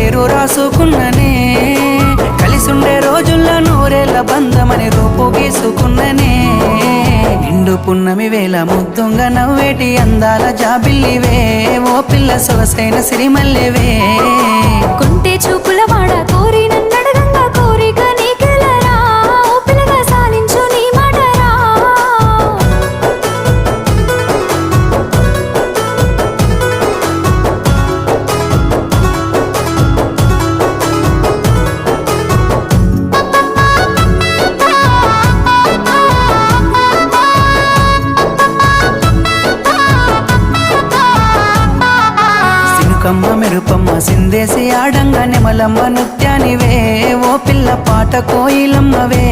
పేరు రాసుకున్ననే కలిసుండే రోజుల్లో నూరేళ్ల బంధమని రూపు గీసుకున్ననే నిండు పున్నమి వేళ ముద్దుంగా నవ్వేటి అందాల జాబిల్లివే ఓ పిల్ల సొగసైన సిరిమల్లెవే కుంటే చూపుల వాడ కోరి నన్నడగంగా కోరిక నీకెలరా ఓ పిల్లగా సాలించు నీ మాటరా కమ్మ మెరుపమ్మ సిందేసి ఆడంగా నెమలమ్మ నృత్యానివే ఓ పిల్ల పాట కోయిలమ్మవే